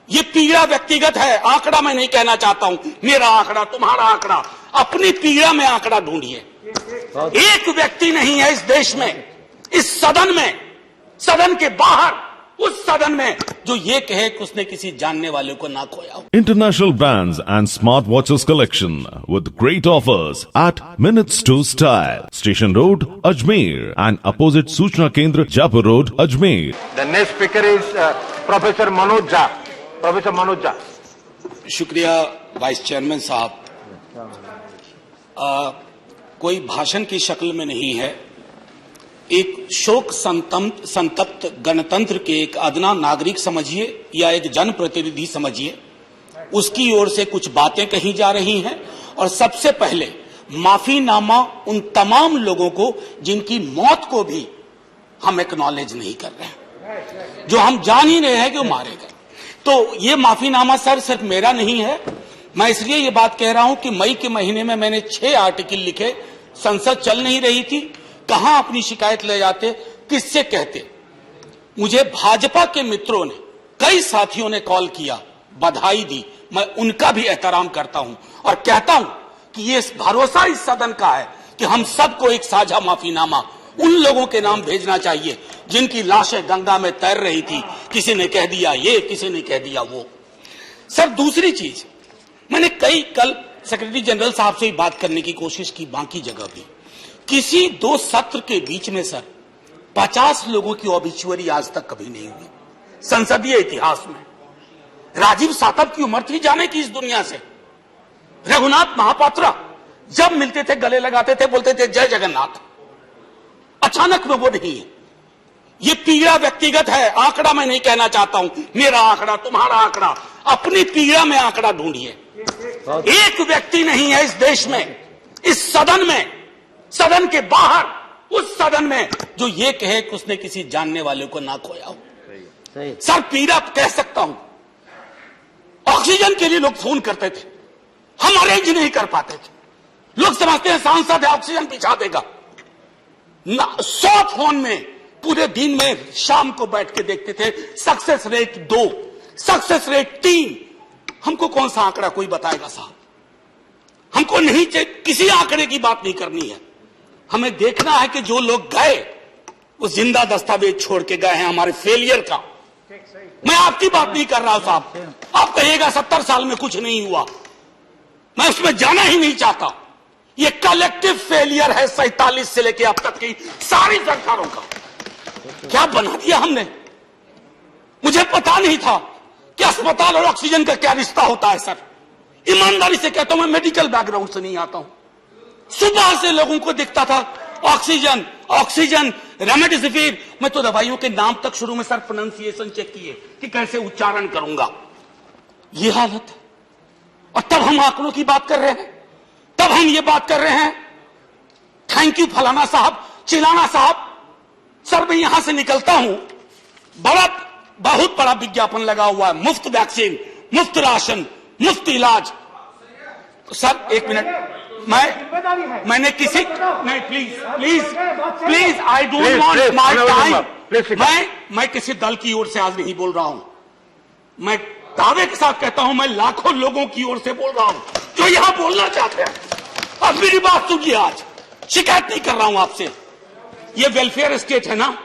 ये पीड़ा व्यक्तिगत है, आंकड़ा मैं नहीं कहना चाहता हूं, मेरा आंकड़ा, तुम्हारा आंकड़ा, अपनी पीड़ा में आंकड़ा ढूंढिए। एक व्यक्ति नहीं है इस देश में, इस सदन में, सदन के बाहर, उस सदन में जो ये कहे कि उसने किसी जानने वाले को ना खोया हो। International brands and smart watches collection with great offers at Minutes to Style, Station Road, Ajmer, and opposite Suchna Kendra, Jaipur Road, Ajmer. The next speaker is Professor Manoj Jha. Professor Manoj Jha. शुक्रिया vice chairman साहब। कोई भाषण की शक्ल में नहीं है, एक शोक संतप्त गणतंत्र के एक अदना नागरिक समझिए या एक जनप्रतिनिधि समझिए, उसकी ओर से कुछ बातें कही जा रही हैं। और सबसे पहले माफीनामा उन तमाम लोगों को जिनकी मौत को भी हम एक्नॉलेज नहीं कर रहे हैं, जो हम जान ही रहे हैं कि वो मारे गए। तो ये माफीनामा सर सिर्फ मेरा नहीं है, मैं इसलिए ये बात कह रहा हूं कि मई के महीने में मैंने 6 आर्टिकल लिखे, संसद चल नहीं रही थी, कहां अपनी शिकायत ले जाते, किससे कहते। मुझे भाजपा के मित्रों ने, कई साथियों ने कॉल किया, बधाई दी, मैं उनका भी एहतराम करता हूं और कहता हूं कि ये भरोसा इस सदन का है कि हम सबको एक साझा माफीनामा उन लोगों के नाम भेजना चाहिए जिनकी लाशें गंगा में तैर रही थी, किसी ने कह दिया ये, किसी ने कह दिया वो। सर दूसरी चीज, मैंने कल सेक्रेटरी जनरल साहब से ही बात करने की कोशिश की, बाकी जगह भी, किसी 2 सत्र के बीच में सर 50 लोगों की ऑबिचुअरी आज तक कभी नहीं हुई संसदीय इतिहास में। राजीव सातव की उम्र थी जाने की इस दुनिया से। रघुनाथ महापात्रा जब मिलते थे गले लगाते थे, बोलते थे जय जगन्नाथ। अचानक में वो नहीं है। ये पीड़ा व्यक्तिगत है, आंकड़ा मैं नहीं कहना चाहता हूं, मेरा आंकड़ा, तुम्हारा आंकड़ा, अपनी पीड़ा में आंकड़ा ढूंढिए। एक व्यक्ति नहीं है इस देश में, इस सदन में, सदन के बाहर, उस सदन में जो ये कहे कि उसने किसी जानने वाले को ना खोया हो। सर पीड़ा कह सकता हूं, ऑक्सीजन के लिए लोग फोन करते थे, हम अरेंज नहीं कर पाते थे। लोग समझते हैं सांसद है ऑक्सीजन पिछा देगा। 100 फोन में पूरे दिन में शाम को बैठ के देखते थे, सक्सेस रेट 2, सक्सेस रेट 3। हमको कौन सा आंकड़ा कोई बताएगा साहब? हमको नहीं चाहिए, किसी आंकड़े की बात नहीं करनी है। हमें देखना है कि जो लोग गए वो जिंदा दस्तावेज छोड़ के गए हैं हमारे फेलियर का। मैं आपकी बात नहीं कर रहा हूं साहब, आप कहिएगा 70 साल में कुछ नहीं हुआ, मैं उसमें जाना ही नहीं चाहता। ये कलेक्टिव फेलियर है 47 से लेकर अब तक की सारी सरकारों का। क्या बना दिया हमने? मुझे पता नहीं था कि अस्पताल और ऑक्सीजन का क्या रिश्ता होता है सर। ईमानदारी से कहता हूं, मैं मेडिकल बैकग्राउंड से नहीं आता हूं। सुबह से लोगों को दिखता था ऑक्सीजन, ऑक्सीजन, रेमडेसिविर। मैं तो दवाइयों के नाम तक शुरू में सर प्रोनाउंसिएशन चेक किए कि कैसे उच्चारण करूंगा। ये हालत है। और तब हम आंकड़ों की बात कर रहे हैं, तब हम ये बात कर रहे हैं थैंक यू फलाना साहब, चिलाना साहब। सर मैं यहां से निकलता हूं, बहुत बड़ा विज्ञापन लगा हुआ है, मुफ्त वैक्सीन, मुफ्त राशन, मुफ्त इलाज। सर एक मिनट, मैंने किसी नहीं, please I don't want my time. मैं किसी दल की ओर से आज नहीं बोल रहा हूं, मैं दावे के साथ कहता हूं, मैं लाखों लोगों की ओर से बोल रहा हूं जो यहां बोलना चाहते हैं। और मेरी बात सुनिए, आज शिकायत नहीं कर रहा हूं आपसे, ये वेलफेयर स्टेट है ना।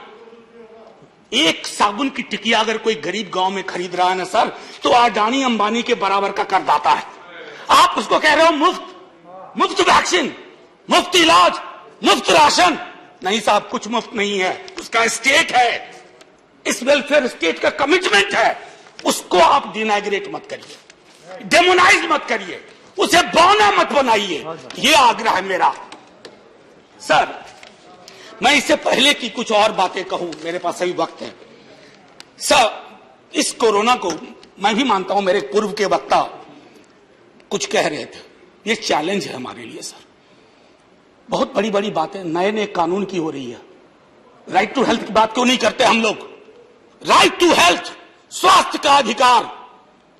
एक साबुन की टिकिया अगर कोई गरीब गांव में खरीद रहा है ना सर, तो अडानी अंबानी के बराबर का करदाता है। आप उसको कह रहे हो मुफ्त, मुफ्त वैक्सीन, मुफ्त इलाज, मुफ्त राशन। नहीं साहब, कुछ मुफ्त नहीं है, उसका स्टेट है, इस वेलफेयर स्टेट का कमिटमेंट है। उसको आप डिनाइग्रेट मत करिए, डेमोनाइज मत करिए, उसे बौना मत बनाइए, ये आग्रह है मेरा। सर मैं इससे पहले की कुछ और बातें कहूं, मेरे पास अभी वक्त है। सर इस कोरोना को मैं भी मानता हूं, मेरे पूर्व के वक्ता कुछ कह रहे थे, ये चैलेंज है हमारे लिए सर। बहुत बड़ी बड़ी बातें नए नए कानून की हो रही है। राइट टू हेल्थ की बात क्यों नहीं करते हम लोग? राइट टू हेल्थ, स्वास्थ्य का अधिकार,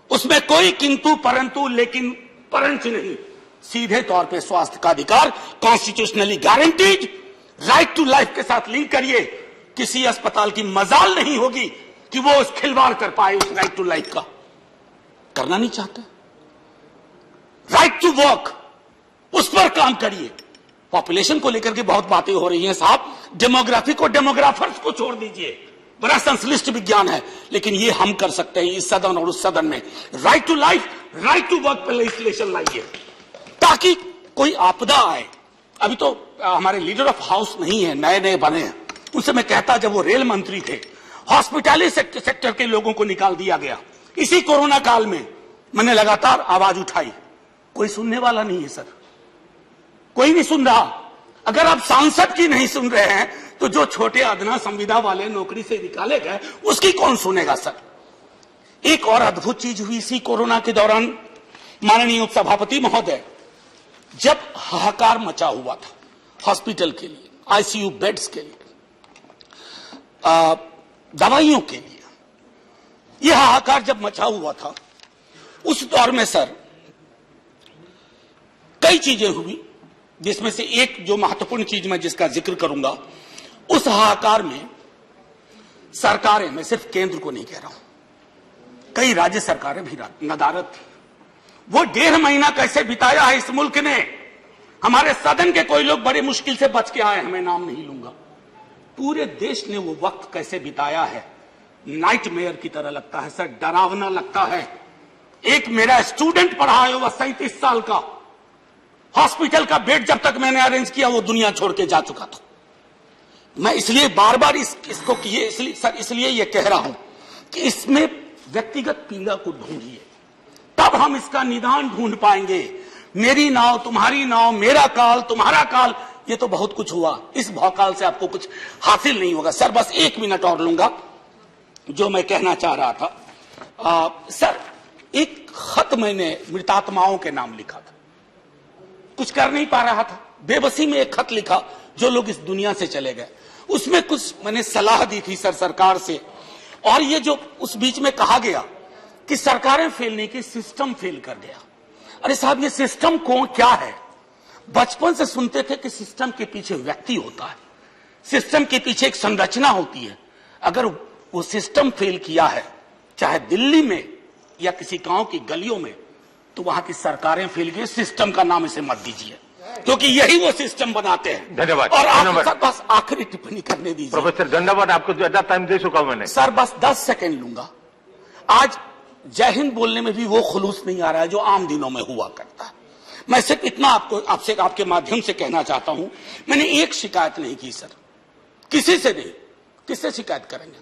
उसमें कोई किंतु परंतु लेकिन परंच नहीं, सीधे तौर पे स्वास्थ्य का अधिकार constitutionally guaranteed. Right to life के साथ लिंक करिए, किसी अस्पताल की मजाल नहीं होगी कि वो उस खिलवाड़ कर पाए उस राइट टू लाइफ का। करना नहीं चाहते। राइट टू वर्क, उस पर काम करिए। पॉपुलेशन को लेकर के बहुत बातें हो रही हैं साहब, डेमोग्राफी को, डेमोग्राफर्स को छोड़ दीजिए, बड़ा संश्लिष्ट विज्ञान है, लेकिन ये हम कर सकते हैं इस सदन और उस सदन में। Right to life, right to work पर लेजिस्लेशन लाइए, ताकि कोई आपदा आए। अभी तो हमारे लीडर ऑफ हाउस नहीं है, नए नए बने हैं, उनसे मैं कहता, जब वो रेल मंत्री थे, हॉस्पिटैलिटी सेक्टर के लोगों को निकाल दिया गया। इसी कोरोना काल में मैंने लगातार आवाज उठाई, कोई सुनने वाला नहीं है सर, कोई नहीं सुन रहा। अगर आप सांसद की नहीं सुन रहे हैं तो जो छोटे अदना संविदा वाले नौकरी से निकाले गए उसकी कौन सुनेगा सर। एक और अद्भुत चीज हुई इसी कोरोना के दौरान, माननीय उपसभापति महोदय, जब हाहाकार मचा हुआ था हॉस्पिटल के लिए, आईसीयू बेड्स के लिए, दवाइयों के लिए, यह हाहाकार जब मचा हुआ था, उस दौर में सर कई चीजें हुई, जिसमें से एक जो महत्वपूर्ण चीज मैं जिसका जिक्र करूंगा, उस हाहाकार में सरकारें, मैं सिर्फ केंद्र को नहीं कह रहा हूं, कई राज्य सरकारें भी नदारत थी। वो 1.5 महीना कैसे बिताया है इस मुल्क ने। हमारे सदन के कोई लोग बड़े मुश्किल से बच के आए, मैं नाम नहीं लूंगा। पूरे देश ने वो वक्त कैसे बिताया है, नाइटमेयर की तरह लगता है सर, डरावना लगता है। एक मेरा स्टूडेंट पढ़ा है, वह 37 साल का, हॉस्पिटल का बेड जब तक मैंने अरेंज किया वो दुनिया छोड़ के जा चुका था। मैं इसलिए बार बार इसको इसलिए ये कह रहा हूं कि इसमें व्यक्तिगत पीड़ा को ढूंढिए, तब हम इसका निदान ढूंढ पाएंगे। मेरी नाव तुम्हारी नाव, मेरा काल तुम्हारा काल, ये तो बहुत कुछ हुआ, इस भौकाल से आपको कुछ हासिल नहीं होगा। सर बस 1 मिनट और लूंगा, जो मैं कहना चाह रहा था। सर एक खत मैंने मृतात्माओं के नाम लिखा था, कुछ कर नहीं पा रहा था, बेबसी में एक खत लिखा, जो लोग इस दुनिया से चले गए। उसमें कुछ मैंने सलाह दी थी सर सरकार से, और ये जो उस बीच में कहा गया कि सरकारें फेल नहीं की, सिस्टम फेल कर गया। अरे साहब, ये सिस्टम कौन क्या है? बचपन से सुनते थे कि सिस्टम के पीछे व्यक्ति होता है, सिस्टम के पीछे एक संरचना होती है। अगर वो सिस्टम फेल किया है, चाहे दिल्ली में या किसी गांव की गलियों में, तो वहां की सरकारें फेल गई। सिस्टम का नाम इसे मत दीजिए, क्योंकि यही वो सिस्टम बनाते हैं। धन्यवाद। और आप बस आखिरी टिप्पणी करने दीजिए। प्रोफेसर धन्यवाद, आपको ज्यादा टाइम दे चुका हूं मैंने। सर बस 10 सेकंड लूंगा। आज जय हिंद बोलने में भी वो खुलूस नहीं आ रहा है जो आम दिनों में हुआ करता है। मैं सिर्फ इतना आपसे आपके माध्यम से कहना चाहता हूं, मैंने एक शिकायत नहीं की सर, किसी से नहीं। किससे शिकायत करेंगे?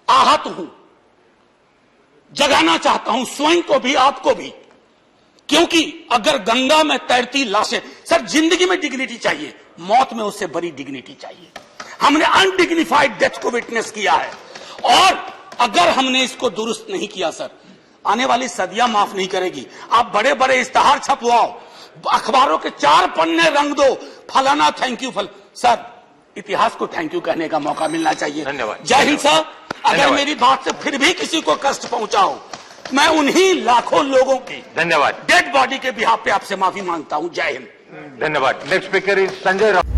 आहत हूं, जगाना चाहता हूं स्वयं को भी, आपको भी, क्योंकि अगर गंगा में तैरती लाशें, सर जिंदगी में डिग्निटी चाहिए, मौत में उससे बड़ी डिग्निटी चाहिए। हमने अनडिग्निफाइड डेथ को विटनेस किया है, और अगर हमने इसको दुरुस्त नहीं किया सर, आने वाली सदियां माफ नहीं करेगी। आप बड़े बड़े इश्तहार छपवाओ, अखबारों के 4 पन्ने रंग दो, फलाना थैंक यू सर, इतिहास को थैंक यू कहने का मौका मिलना चाहिए। धन्यवाद। जय हिंद सर। अगर मेरी बात से फिर भी किसी को कष्ट पहुंचाओ, मैं उन्हीं लाखों लोगों की धन्यवाद डेड बॉडी के बिहाफ पे आपसे माफी मांगता हूं। जय हिंद। धन्यवाद। Next speaker is Sanjay Raut.